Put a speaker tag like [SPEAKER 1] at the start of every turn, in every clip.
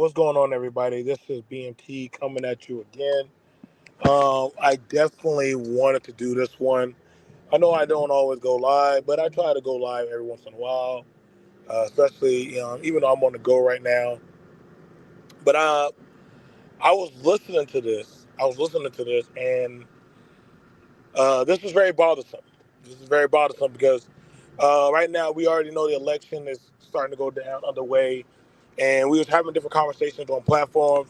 [SPEAKER 1] what's going on, everybody? This is B.M.T coming at you again. I definitely wanted to do this one. I know I don't always go live, but I try to go live every once in a while, especially even though I'm on the go right now. But I was listening to this. And this was very bothersome. This is very bothersome because right now we already know the election is starting to go down underway, and we was having different conversations on platforms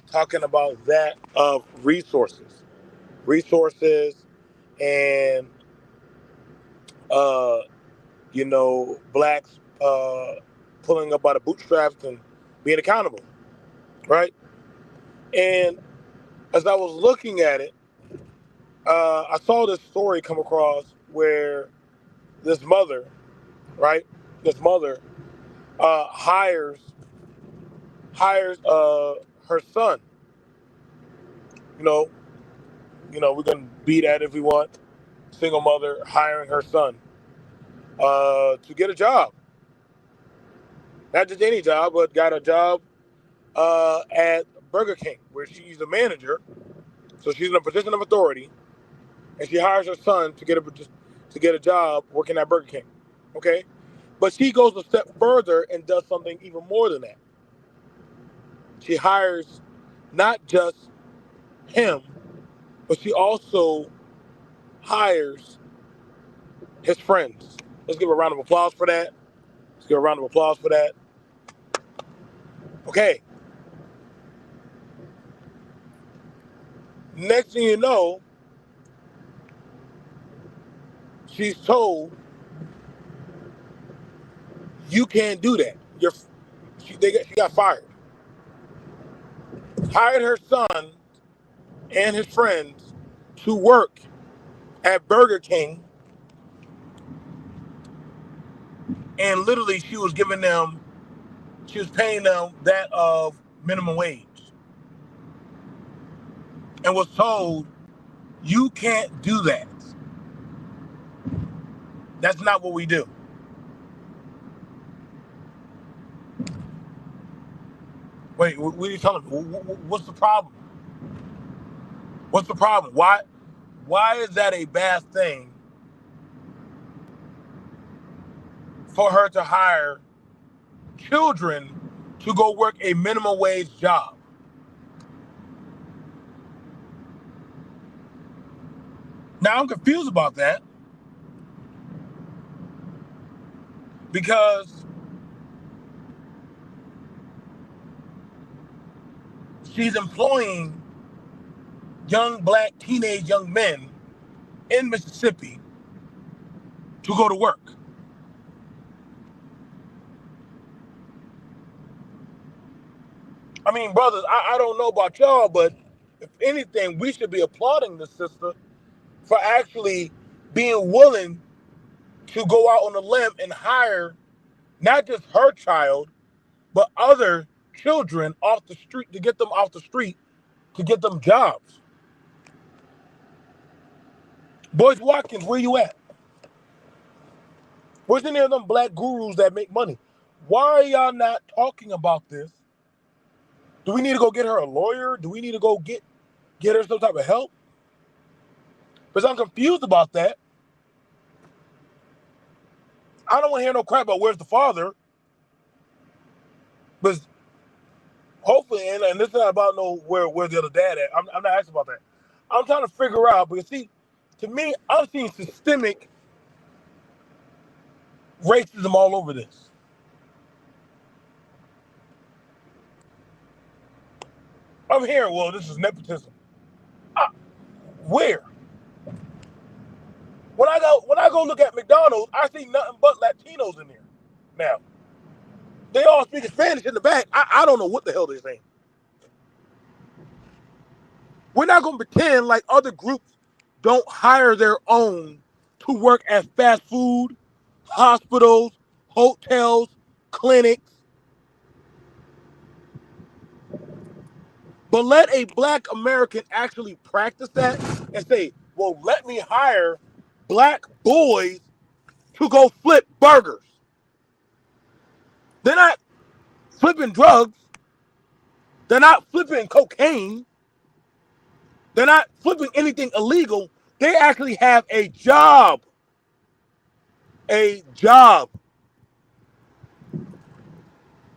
[SPEAKER 1] talking about that of resources, and uh, blacks pulling up by the bootstraps and being accountable, right? And as I was looking at it, I saw this story come across where this mother, right? This mother hires her son. You know, we can beat that if we want. Single mother hiring her son to get a job, not just any job, but got a job at Burger King where she's a manager. So she's in a position of authority, and she hires her son to get a job working at Burger King. Okay, but she goes a step further and does something even more than that. She hires not just him, but she also hires his friends. Let's give a round of applause for that. Let's give a round of applause for that. Okay. Next thing you know, she's told you can't do that. She got fired. Hired her son and his friends to work at Burger King, and literally she was paying them that of minimum wage, and was told you can't do that. That's not what we do. Wait, what are you telling me? What's the problem? What's the problem? Why is that a bad thing for her to hire children to go work a minimum wage job? Now I'm confused about that because she's employing young black teenage young men in Mississippi to go to work. I mean, brothers, I don't know about y'all, but if anything, we should be applauding this sister for actually being willing to go out on a limb and hire not just her child, but other children off the street to get them off the street to get them jobs. Boyce Watkins, where you at? Where's any of them black gurus that make money? Why are y'all not talking about this? Do we need to go get her a lawyer? Do we need to go get her some type of help? Because I'm confused about that. I don't want to hear no crap about where's the father. But hopefully, and this is not about where's the other dad at. I'm not asking about that. I'm trying to figure out, because see, to me, I'm seeing systemic racism all over this. I'm hearing, well, this is nepotism. Where? When I go look at McDonald's, I see nothing but Latinos in there. Now, they all speak Spanish in the back. I don't know what the hell they're saying. We're not going to pretend like other groups don't hire their own to work at fast food, hospitals, hotels, clinics. But let a black American actually practice that and say, well, let me hire black boys to go flip burgers. They're not flipping drugs. They're not flipping cocaine. They're not flipping anything illegal. They actually have a job. A job.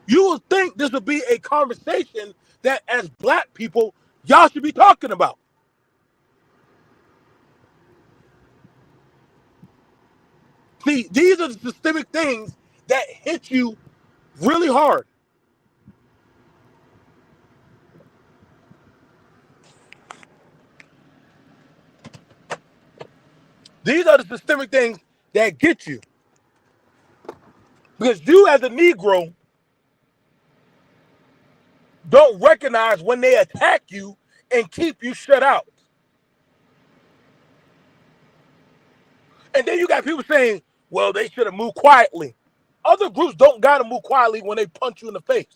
[SPEAKER 1] You would think this would be a conversation that as black people, y'all should be talking about. See, these are the systemic things that hit you really hard. These are the systemic things that get you. Because you as a Negro don't recognize when they attack you and keep you shut out. And then you got people saying, well, they should have moved quietly. Other groups don't got to move quietly when they punch you in the face.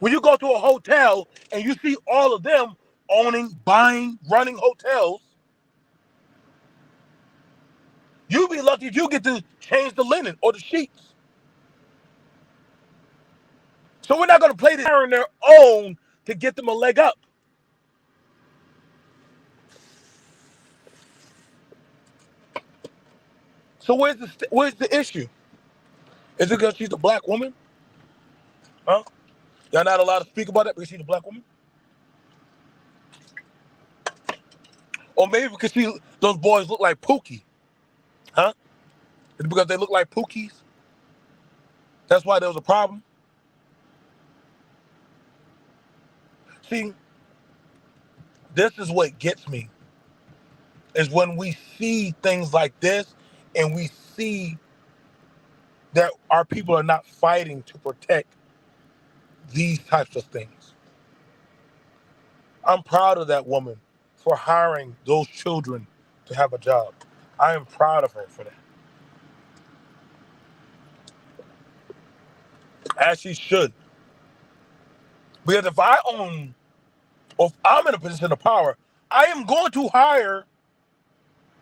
[SPEAKER 1] When you go to a hotel and you see all of them owning, buying, running hotels, you be lucky if you get to change the linen or the sheets. So we're not going to play this on their own to get them a leg up. So where's the issue? Is it because she's a black woman? Huh? Y'all not allowed to speak about that because she's a black woman? Or maybe because those boys look like Pookie? Huh? Is it because they look like Pookies? That's why there was a problem? See, this is what gets me. Is when we see things like this and we see that our people are not fighting to protect these types of things. I'm proud of that woman for hiring those children to have a job. I am proud of her for that. As she should. Because if I own, or if I'm in a position of power, I am going to hire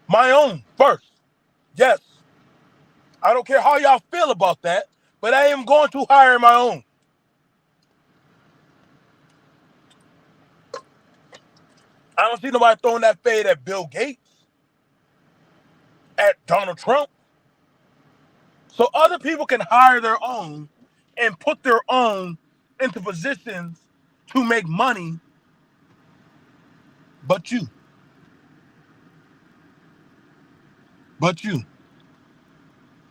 [SPEAKER 1] my own first. Yes. I don't care how y'all feel about that, but I am going to hire my own. I don't see nobody throwing that fade at Bill Gates, at Donald Trump. So other people can hire their own and put their own into positions to make money, but you. But you.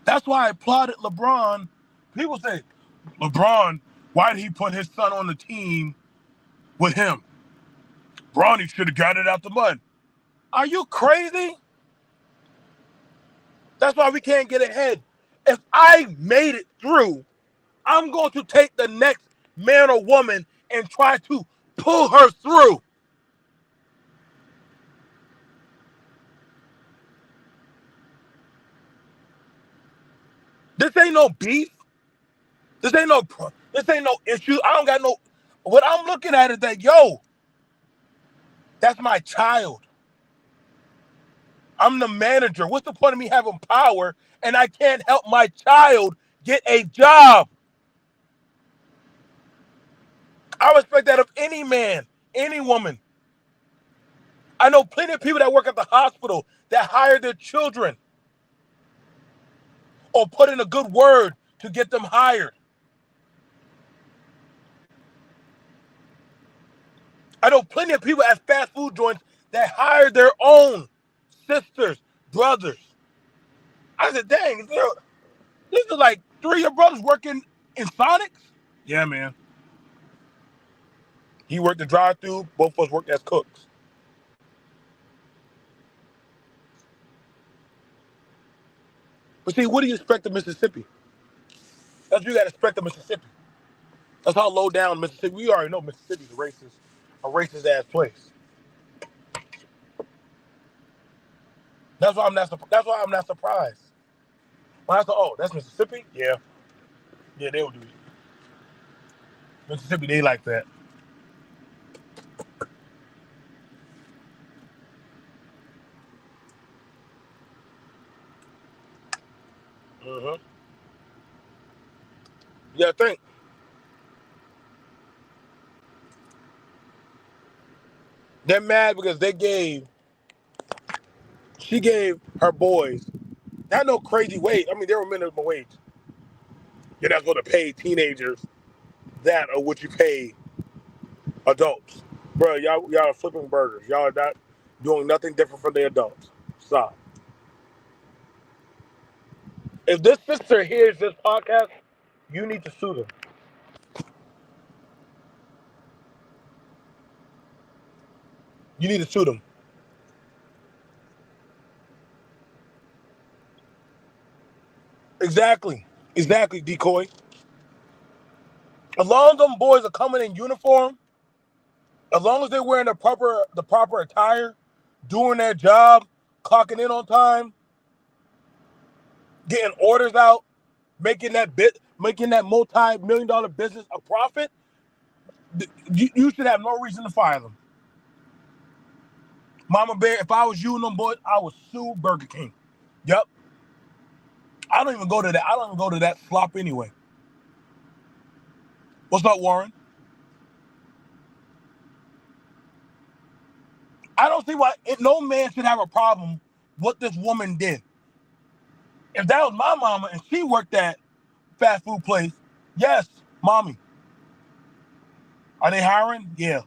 [SPEAKER 1] That's why I applauded LeBron. People say, LeBron, why did he put his son on the team with him? Bronny should have got it out the mud. Are you crazy? That's why we can't get ahead. If I made it through, I'm going to take the next man or woman and try to pull her through. This ain't no beef. This ain't no issue. I don't got no. What I'm looking at is that, yo, that's my child. I'm the manager. What's the point of me having power and I can't help my child get a job? I respect that of any man, any woman. I know plenty of people that work at the hospital that hire their children or put in a good word to get them hired. I know plenty of people at fast food joints that hire their own sisters, brothers. I said, dang, this is like three of your brothers working in Sonics? Yeah, man. He worked the drive-thru. Both of us worked as cooks. But see, what do you expect of Mississippi? That's what you got to expect of Mississippi. That's how low down Mississippi. We already know Mississippi's a racist ass place. That's why I'm not surprised. When I said, oh, that's Mississippi? Yeah. Yeah, they would do it. Mississippi, they like that. Mm-hmm. Yeah, I think. They're mad because she gave her boys not no crazy wage. I mean, they were minimum wage. You're not going to pay teenagers that or what you pay adults. Bro, y'all are flipping burgers. Y'all are not doing nothing different from the adults. Stop. If this sister hears this podcast, you need to sue them. You need to sue them. Exactly. Exactly, decoy. As long as them boys are coming in uniform, as long as they're wearing the proper attire, doing their job, clocking in on time, getting orders out, making that multi-million dollar business a profit, you should have no reason to fire them. Mama Bear, if I was you and them boys, I would sue Burger King. Yep. I don't even go to that. I don't even go to that slop anyway. What's up, Warren? I don't see why no man should have a problem what this woman did. If that was my mama and she worked at fast food place, yes, mommy. Are they hiring? Yeah.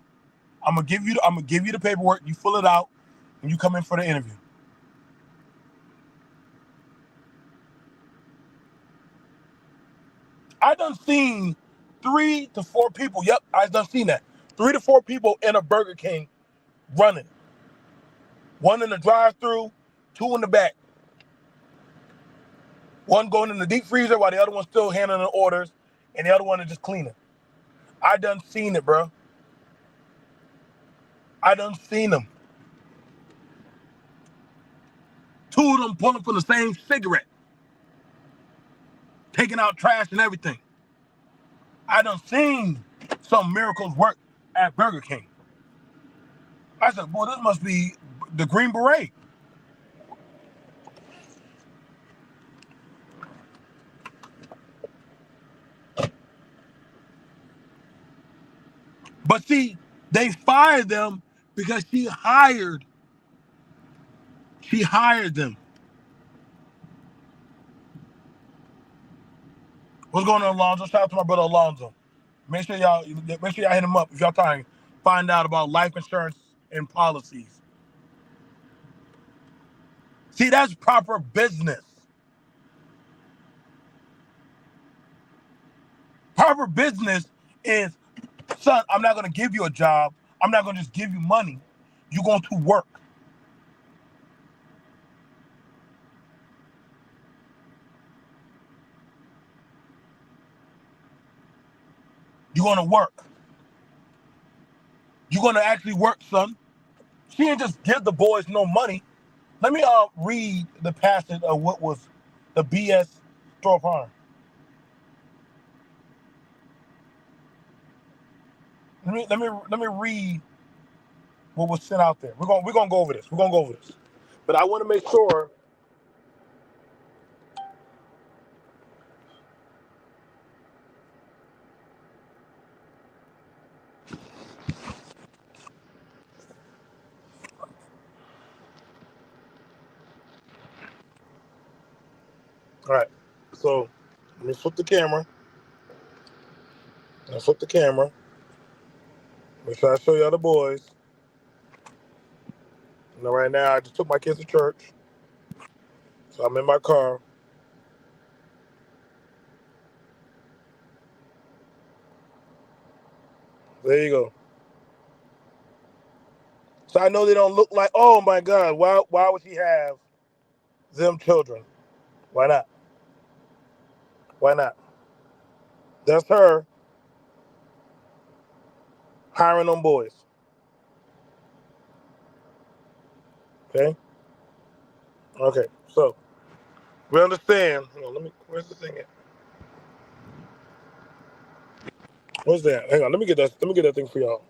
[SPEAKER 1] I'm gonna give you the paperwork. You fill it out, and you come in for the interview. I done seen 3 to 4 people. Yep, I done seen that. 3 to 4 people in a Burger King running. One in the drive-through, two in the back. One going in the deep freezer while the other one's still handling the orders, and the other one is just cleaning. I done seen it, bro. I done seen them. Two of them pulling from the same cigarette, taking out trash and everything. I done seen some miracles work at Burger King. I said, boy, this must be the Green Beret. But see, they fired them because she hired them. What's going on, Alonzo? Shout out to my brother Alonzo. Make sure y'all hit him up if y'all trying to find out about life insurance and policies. See, that's proper business. Proper business is, son, I'm not gonna give you a job. I'm not gonna just give you money. You're going to work. You're gonna work. You're gonna actually work, son. She didn't just give the boys no money. Let me read the passage of what was the BS store farm. Let me read what was sent out there. We're gonna go over this. We're gonna go over this. But I want to make sure. All right. So let me flip the camera. I flip the camera. Make sure I show y'all the boys. Right now I just took my kids to church. So I'm in my car. There you go. So I know they don't look like, oh my God, why would he have them children? Why not? Why not? That's her hiring them boys. Okay? Okay. So we understand. Hold on, where's the thing at? What's that? Hang on, let me get that thing for y'all.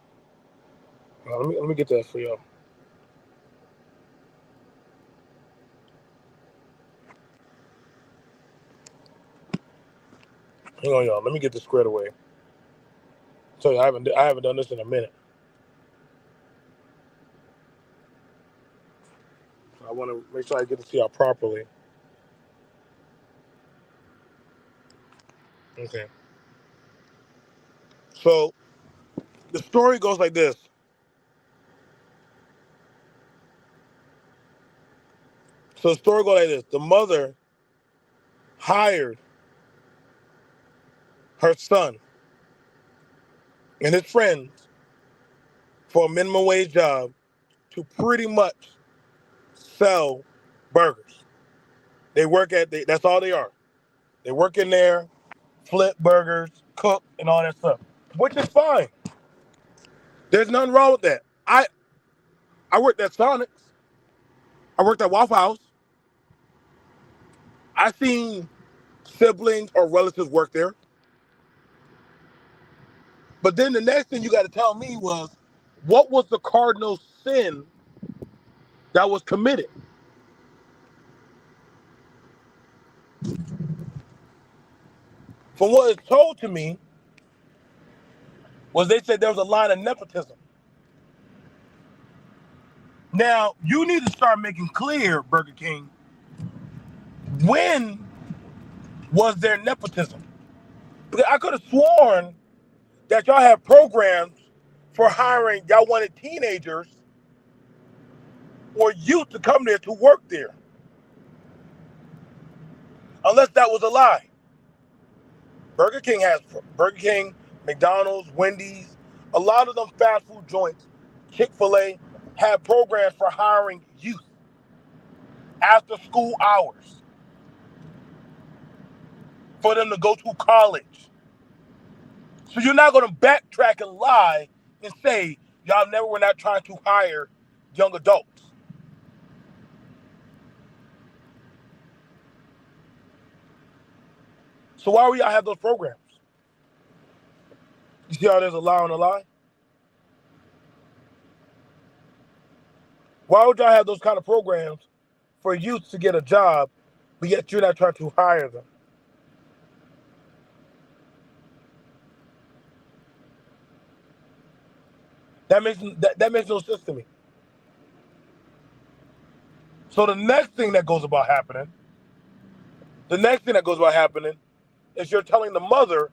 [SPEAKER 1] Let me get that for y'all. Hang on, y'all. Let me get this squared away. Tell you, I haven't done this in a minute. I want to make sure I get to see y'all properly. Okay. So the story goes like this. So the story goes like this. The mother hired her son and his friends for a minimum wage job to pretty much sell burgers. They work at, that's all they are. They work in there, flip burgers, cook, and all that stuff, which is fine. There's nothing wrong with that. I worked at Sonic's. I worked at Waffle House. I seen siblings or relatives work there. But then the next thing you got to tell me was, what was the cardinal sin that was committed? From what is told to me, was they said there was a line of nepotism. Now, you need to start making clear, Burger King, when was there nepotism? Because I could have sworn that y'all had programs for hiring, y'all wanted teenagers or youth to come there to work there. Unless that was a lie. Burger King, McDonald's, Wendy's, a lot of them fast food joints, Chick-fil-A, have programs for hiring youth after school hours for them to go to college. So you're not going to backtrack and lie and say y'all never were not trying to hire young adults. So why would y'all have those programs? You see how there's a lie on a lie? Why would y'all have those kind of programs for youth to get a job, but yet you're not trying to hire them? That makes no sense to me. So the next thing that goes about happening is you're telling the mother,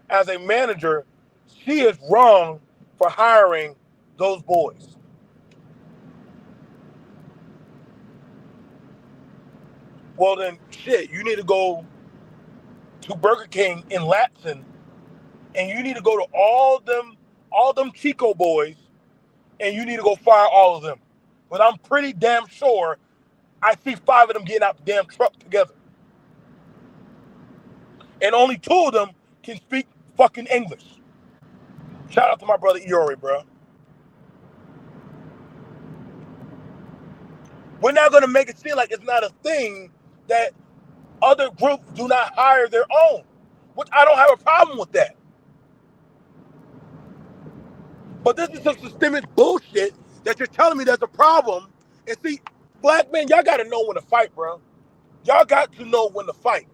[SPEAKER 1] as a manager, she is wrong for hiring those boys. Well then, shit, you need to go to Burger King in Latson, and you need to go to all them Chico boys, and you need to go fire all of them. But I'm pretty damn sure I see 5 of them getting out the damn truck together, and only 2 of them can speak fucking English. Shout out to my brother Iori, bro. We're not gonna make it seem like it's not a thing that other groups do not hire their own, which I don't have a problem with that. But this is some systemic bullshit that you're telling me there's a problem. And see, black men, y'all gotta know when to fight, bro. Y'all got to know when to fight.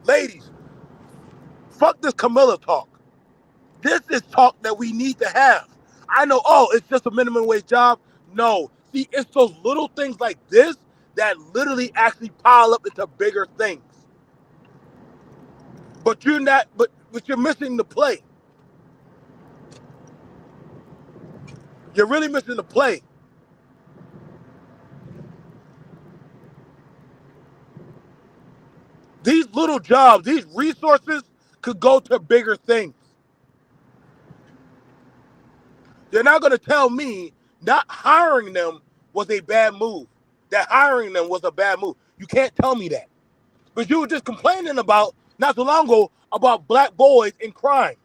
[SPEAKER 1] Ladies, fuck this Camilla talk. This is talk that we need to have. I know, oh, it's just a minimum wage job. No. See, it's those little things like this that literally actually pile up into bigger things. But you're missing the play. You're really missing the play. These little jobs, these resources could go to bigger things. You're not going to tell me not hiring them was a bad move. That hiring them was a bad move. You can't tell me that. But you were just complaining about, not too long ago, about black boys in crime.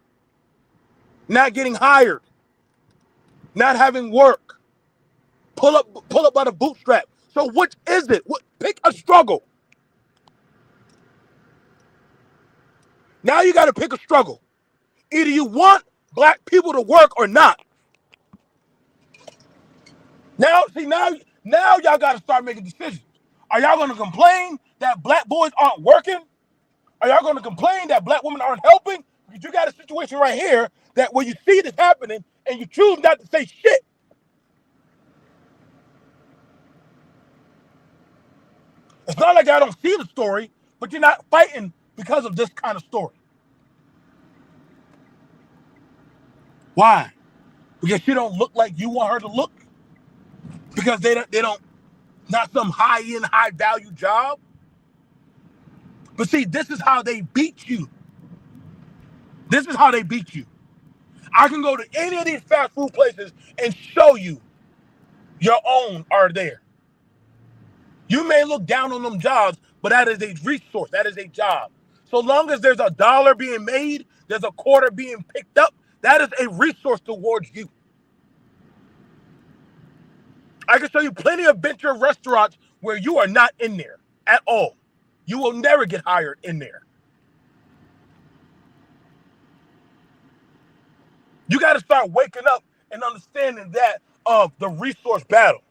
[SPEAKER 1] Not getting hired. Not having work. Pull up by the bootstrap. So which is it? Pick a struggle. Now you got to pick a struggle. Either you want black people to work or not. Now y'all got to start making decisions. Are y'all going to complain that black boys aren't working? Are y'all going to complain that black women aren't helping? Because you got a situation right here that where you see this happening and you choose not to say shit. It's not like I don't see the story, but you're not fighting because of this kind of story. Why? Because she don't look like you want her to look? Because they don't not some high-end, high-value job? But see, this is how they beat you. This is how they beat you. I can go to any of these fast food places and show you your own are there. You may look down on them jobs, but that is a resource. That is a job. So long as there's a dollar being made, there's a quarter being picked up, that is a resource towards you. I can show you plenty of venture restaurants where you are not in there at all. You will never get hired in there. You got to start waking up and understanding that of the resource battle.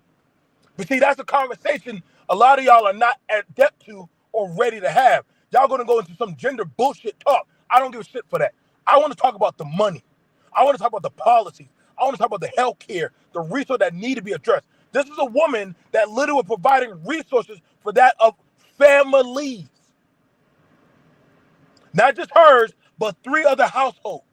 [SPEAKER 1] But see, that's a conversation a lot of y'all are not adept to or ready to have. Y'all gonna go into some gender bullshit talk. I don't give a shit for that. I want to talk about the money. I want to talk about the policies. I want to talk about the health care, the resources that need to be addressed. This is a woman that literally was providing resources for that of families. Not just hers, but 3 other households.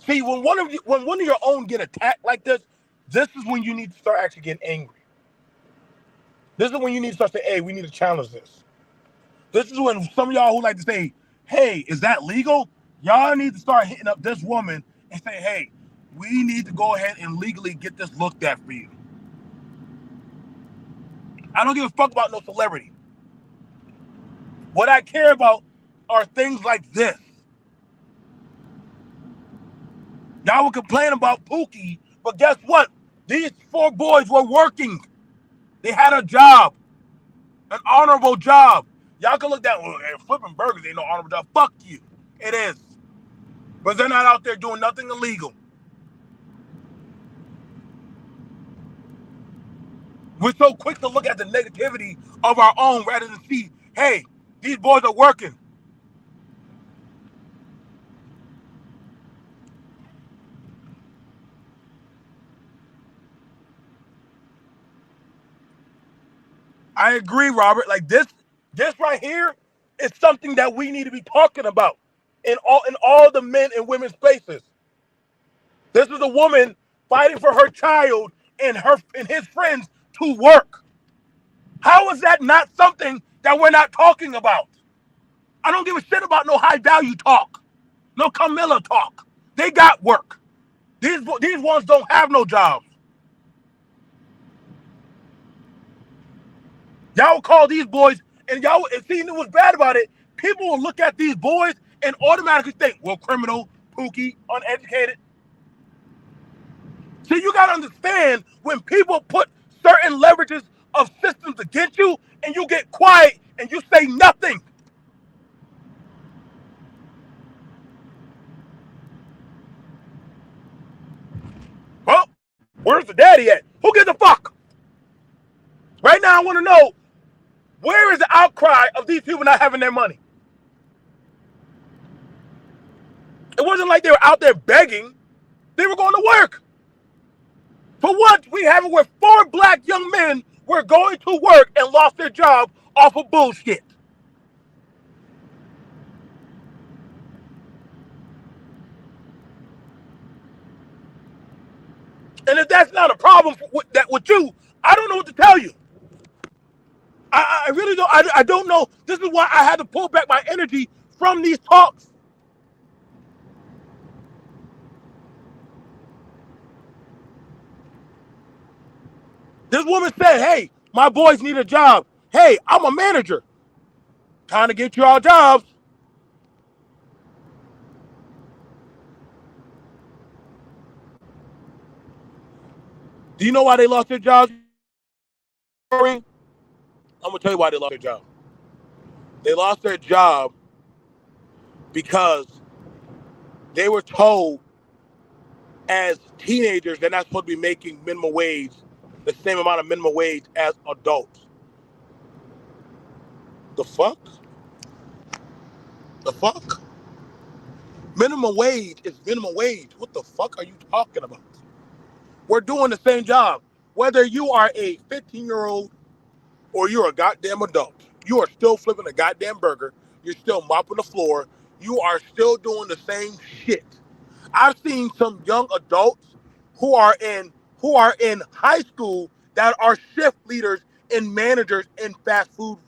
[SPEAKER 1] See, when one of your own get attacked like this is when you need to start actually getting angry. This is when you need to start saying, hey, we need to challenge this. This is when some of y'all who like to say, hey, is that legal? Y'all need to start hitting up this woman and say, hey, we need to go ahead and legally get this looked at for you. I don't give a fuck about no celebrity. What I care about are things like this. Y'all were complaining about Pookie, but guess what? These 4 boys were working. They had a job, an honorable job. Y'all can look down, well, flipping burgers ain't no honorable job. Fuck you. It is. But they're not out there doing nothing illegal. We're so quick to look at the negativity of our own rather than see, hey, these boys are working. I agree, Robert. Like this right here is something that we need to be talking about in all the men and women's spaces. This is a woman fighting for her child and his friends to work. How is that not something that we're not talking about? I don't give a shit about no high value talk, no Camilla talk. They got work. These ones don't have no jobs. Y'all will call these boys, and y'all see what's bad about it. People will look at these boys and automatically think, well, criminal, Pookie, uneducated. See, you gotta understand when people put certain leverages of systems against you, and you get quiet and you say nothing. Well, where's the daddy at? Who gives a fuck? Right now, I want to know where is the outcry of these people not having their money? It wasn't like they were out there begging. They were going to work. For what? We have it where 4 black young men were going to work and lost their job off of bullshit. And if that's not a problem with you, I don't know what to tell you. I really don't. I don't know. This is why I had to pull back my energy from these talks. This woman said, hey, my boys need a job. Hey, I'm a manager. Trying to get you all jobs. Do you know why they lost their jobs? I'm going to tell you why they lost their job. They lost their job because they were told as teenagers they're not supposed to be making minimum wage, the same amount of minimum wage as adults. The fuck? The fuck? Minimum wage is minimum wage. What the fuck are you talking about? We're doing the same job. Whether you are a 15-year-old or you're a goddamn adult, you are still flipping a goddamn burger. You're still mopping the floor. You are still doing the same shit. I've seen some young adults who are in high school that are shift leaders and managers in fast food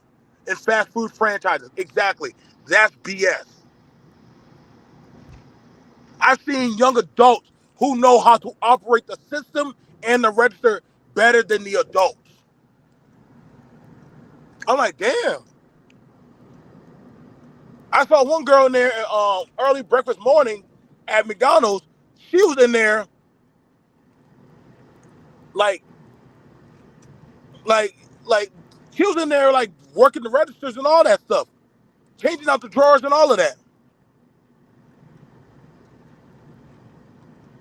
[SPEAKER 1] franchises. Exactly. That's BS. I've seen young adults who know how to operate the system and the register better than the adults. I'm like, damn. I saw one girl in there early breakfast morning at McDonald's. She was in there like like like she was in there like working the registers and all that stuff, changing out the drawers and all of that.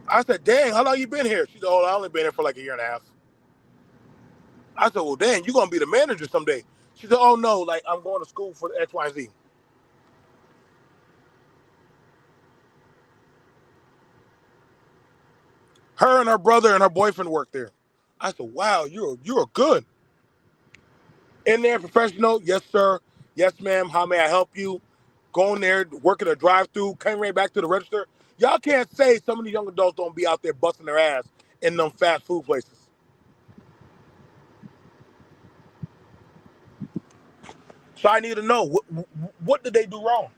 [SPEAKER 1] I said, dang, how long you been here? She said, oh, I only been here for like a year and a half. I said, well, dang, you gonna be the manager someday. She said, oh no, like I'm going to school for the XYZ. Her and her brother and her boyfriend work there. I said, wow, you're good. In there, professional, yes sir, yes ma'am, how may I help you? Going there, working a drive-through, coming right back to the register. Y'all can't say some of the young adults don't be out there busting their ass in them fast food places. So I need to know what did they do wrong?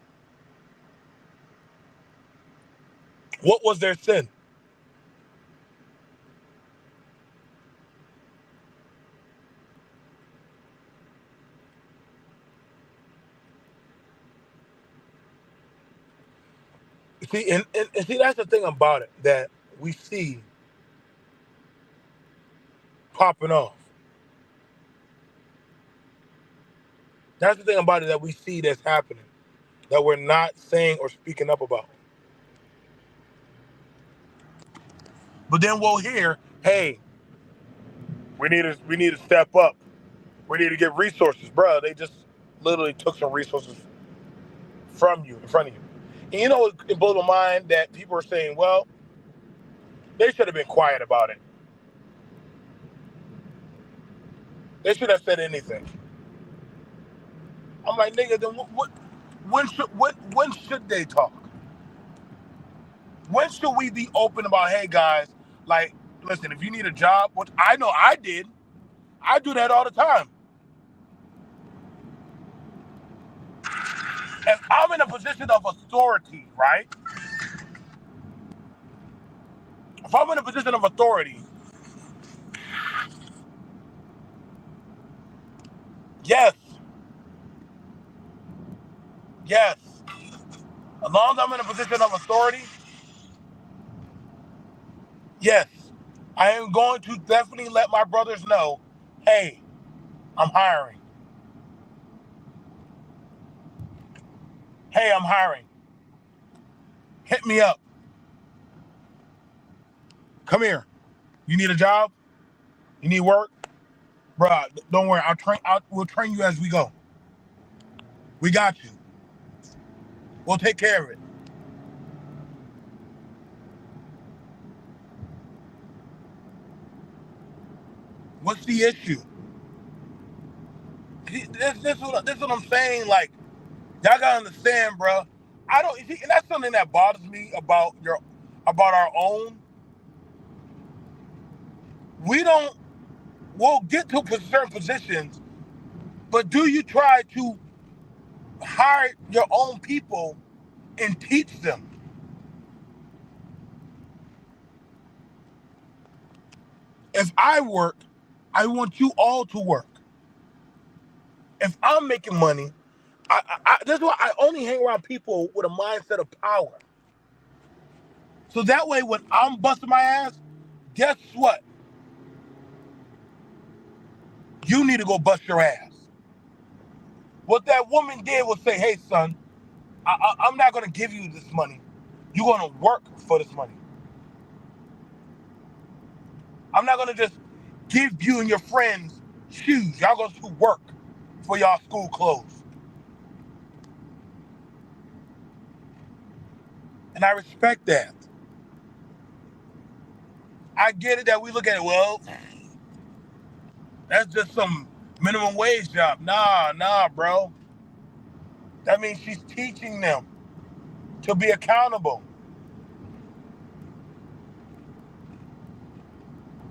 [SPEAKER 1] What was their sin? See, and see that's the thing about it that we see popping off. That's the thing about it that we see that's happening that we're not saying or speaking up about. But then we'll hear, hey, we need to step up. We need to get resources, bro. They just literally took some resources from you in front of you. And you know, it blows my mind that people are saying, well, they should have been quiet about it. They should have said anything. I'm like, nigga, then when should they talk? When should we be open about, hey guys, like, listen, if you need a job, which I know I did, I do that all the time. If I'm in a position of authority, right? If I'm in a position of authority, yes, yes. As long as I'm in a position of authority, yes. I am going to definitely let my brothers know, hey, I'm hiring. Hey, I'm hiring. Hit me up. Come here. You need a job? You need work? Bruh, don't worry. We'll train you as we go. We got you. We'll take care of it. What's the issue? This is what I'm saying. Like, y'all gotta understand, bro. I don't see, and that's something that bothers me about our own. We don't. We'll get to certain positions, but do you try to hire your own people and teach them? If I work, I want you all to work. If I'm making money, that's why I only hang around people with a mindset of power. So that way, when I'm busting my ass, guess what? You need to go bust your ass. What that woman did was say, hey, son, I'm not going to give you this money. You're going to work for this money. I'm not going to just give you and your friends shoes. Y'all going to work for y'all school clothes. And I respect that. I get it that we look at it, well, that's just some minimum wage job. Nah, bro. That means she's teaching them to be accountable.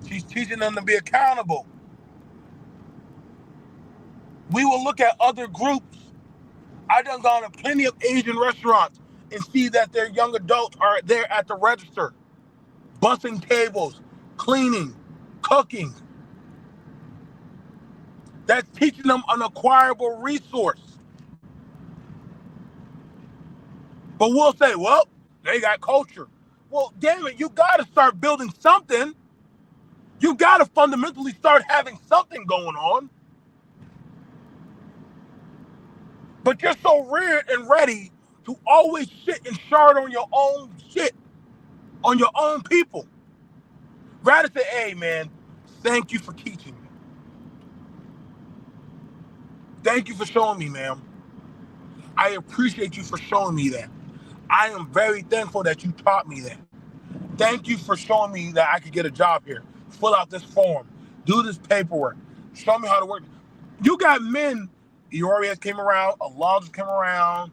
[SPEAKER 1] She's teaching them to be accountable. We will look at other groups. I done gone to plenty of Asian restaurants and see that their young adults are there at the register, bussing tables, cleaning, cooking. That's teaching them an acquirable resource. But we'll say, well, they got culture. Well, damn it, you got to start building something. You got to fundamentally start having something going on. But you're so reared and ready to always sit and shard on your own shit, on your own people. Rather say, hey, man, thank you for teaching me. Thank you for showing me, ma'am. I appreciate you for showing me that. I am very thankful that you taught me that. Thank you for showing me that I could get a job here. Fill out this form. Do this paperwork. Show me how to work. You got men, Eori has came around, Alonzo came around.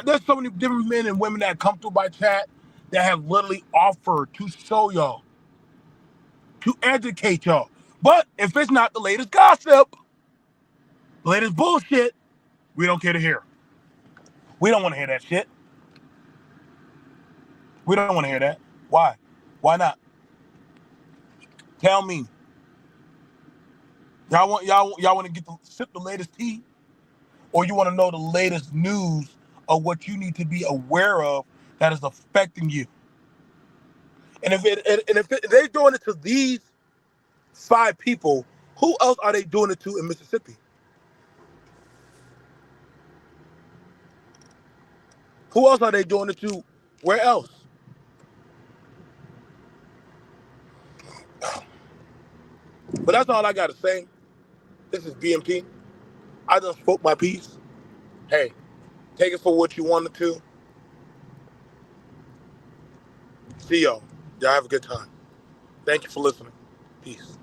[SPEAKER 1] There's so many different men and women that come through by chat that have literally offered to show y'all, to educate y'all. But if it's not the latest gossip, the latest bullshit, we don't care to hear. We don't want to hear that shit. We don't want to hear that. Why? Why not? Tell me. Y'all want to get to sip the latest tea, or you want to know the latest news of what you need to be aware of that is affecting you? And if they're doing it to these 5 people, who else are they doing it to in Mississippi? Who else are they doing it to? Where else? But that's all I got to say. This is B.M.T. I just spoke my piece. Hey, take it for what you wanted to. See y'all. Y'all have a good time. Thank you for listening. Peace.